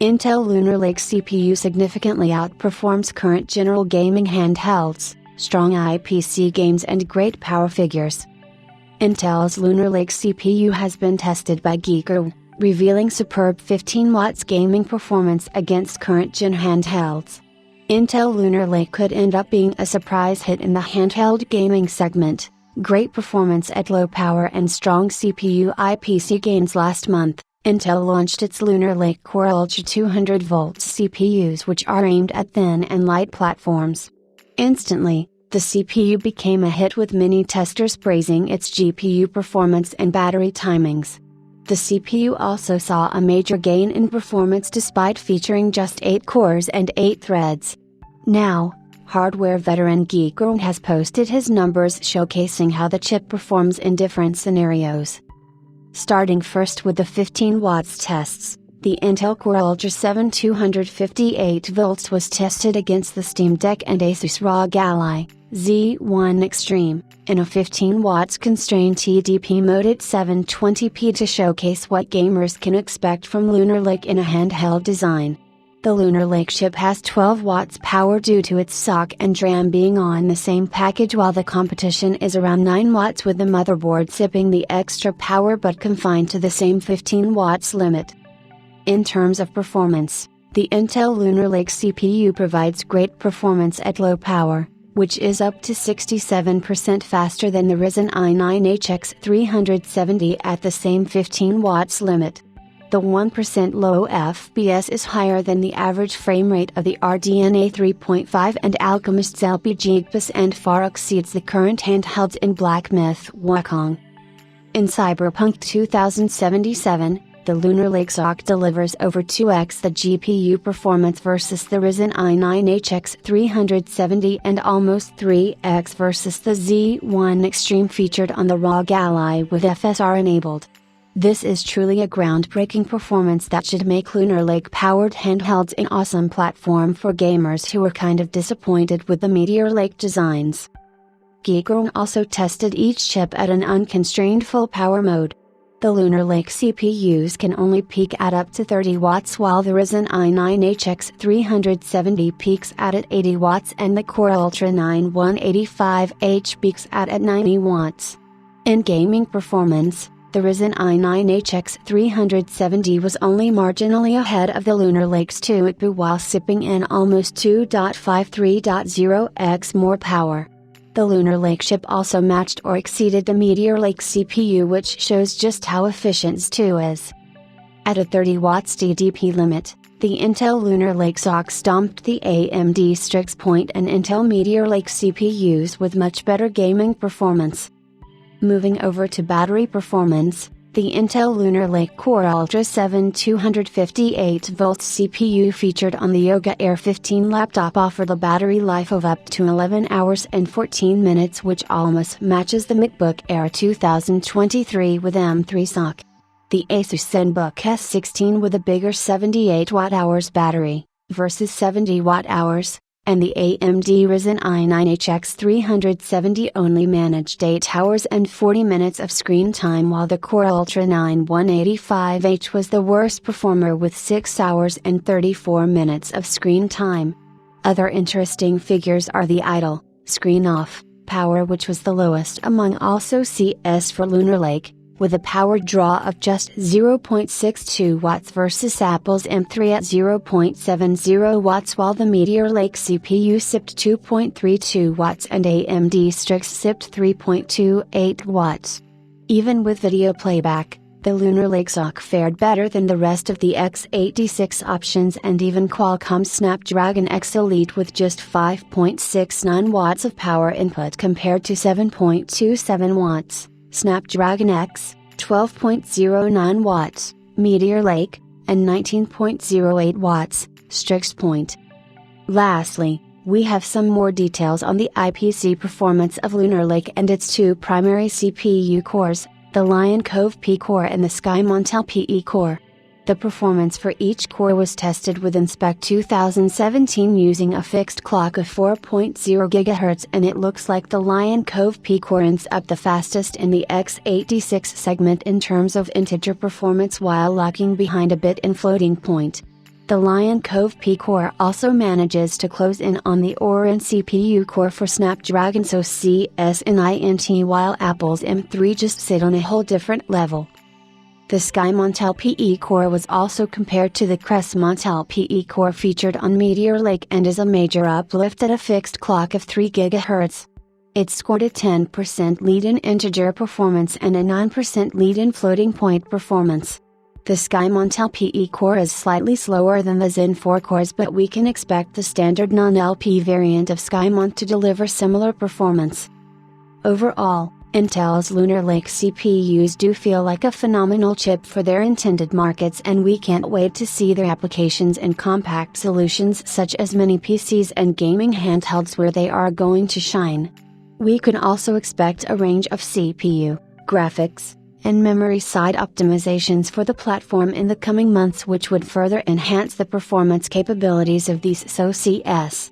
Intel Lunar Lake CPU significantly outperforms current general gaming handhelds, strong IPC games and great power figures. Intel's Lunar Lake CPU has been tested by Geeker, revealing superb 15 watts gaming performance against current-gen handhelds. Intel Lunar Lake could end up being a surprise hit in the handheld gaming segment. Great performance at low power and strong CPU IPC gains. Last month, Intel launched its Lunar Lake Core Ultra 200V CPUs, which are aimed at thin and light platforms. Instantly, the CPU became a hit, with many testers praising its GPU performance and battery timings. The CPU also saw a major gain in performance despite featuring just 8 cores and 8 threads. Now, hardware veteran Geeker has posted his numbers showcasing how the chip performs in different scenarios. Starting first with the 15 watts tests, the Intel Core Ultra 7 258V was tested against the Steam Deck and Asus ROG Ally Z1 Extreme, in a 15 watts constrained TDP mode at 720p to showcase what gamers can expect from Lunar Lake in a handheld design. The Lunar Lake chip has 12 watts power due to its SoC and RAM being on the same package, while the competition is around 9 watts, with the motherboard sipping the extra power but confined to the same 15 watts limit. In terms of performance, the Intel Lunar Lake CPU provides great performance at low power, which is up to 67% faster than the Ryzen i9 HX370 at the same 15 watts limit. The 1% low FPS is higher than the average frame rate of the RDNA 3.5 and Alchemist's LPG IPC, and far exceeds the current handhelds in Black Myth Wukong. In Cyberpunk 2077, the Lunar Lake SoC delivers over 2x the GPU performance versus the Ryzen i9 HX370 and almost 3x versus the Z1 Extreme featured on the ROG Ally with FSR enabled. This is truly a groundbreaking performance that should make Lunar Lake powered handhelds an awesome platform for gamers who were kind of disappointed with the Meteor Lake designs. Geeker also tested each chip at an unconstrained full power mode. The Lunar Lake CPUs can only peak at up to 30 watts, while the Ryzen i9 HX370 peaks at 80 watts and the Core Ultra 9185H peaks at 90 watts. In gaming performance, the Ryzen i9 HX370 was only marginally ahead of the Lunar Lake's 2 IPU while sipping in almost 2.53.0x more power. The Lunar Lake chip also matched or exceeded the Meteor Lake CPU, which shows just how efficient Z2 is. At a 30 watts TDP limit, the Intel Lunar Lake SoC stomped the AMD Strix Point and Intel Meteor Lake CPUs with much better gaming performance. Moving over to battery performance, the Intel Lunar Lake Core Ultra 7 258V CPU featured on the Yoga Air 15 laptop offered a battery life of up to 11 hours and 14 minutes, which almost matches the MacBook Air 2023 with M3 SoC. The Asus ZenBook S16 with a bigger 78 watt-hours battery, versus 70 watt-hours, and the AMD Ryzen i9 HX370 only managed 8 hours and 40 minutes of screen time, while the Core Ultra 9185H was the worst performer with 6 hours and 34 minutes of screen time. Other interesting figures are the idle, screen off, power, which was the lowest among all SoCs for Lunar Lake, with a power draw of just 0.62 watts versus Apple's M3 at 0.70 watts, while the Meteor Lake CPU sipped 2.32 watts and AMD Strix sipped 3.28 watts. Even with video playback, the Lunar Lake SoC fared better than the rest of the x86 options and even Qualcomm Snapdragon X Elite, with just 5.69 watts of power input compared to 7.27 watts. Snapdragon X, 12.09 watts, Meteor Lake, and 19.08 watts, Strix Point. Lastly, we have some more details on the IPC performance of Lunar Lake and its 2 primary CPU cores, the Lion Cove P core and the Sky Montel PE core. The performance for each core was tested within Spec 2017 using a fixed clock of 4.0 GHz, and it looks like the Lion Cove P core ends up the fastest in the x86 segment in terms of integer performance while lagging behind a bit in floating point. The Lion Cove P core also manages to close in on the Orin CPU core for Snapdragon SoC S and INT, while Apple's M3 just sit on a whole different level. The SkyMontel PE core was also compared to the Crestmontel PE core featured on Meteor Lake and is a major uplift at a fixed clock of 3 GHz. It scored a 10% lead in integer performance and a 9% lead in floating point performance. The SkyMontel PE core is slightly slower than the Zen 4 cores, but we can expect the standard non-LP variant of SkyMont to deliver similar performance. Overall, Intel's Lunar Lake CPUs do feel like a phenomenal chip for their intended markets, and we can't wait to see their applications in compact solutions such as mini PCs and gaming handhelds where they are going to shine. We can also expect a range of CPU, graphics, and memory side optimizations for the platform in the coming months, which would further enhance the performance capabilities of these SoCs.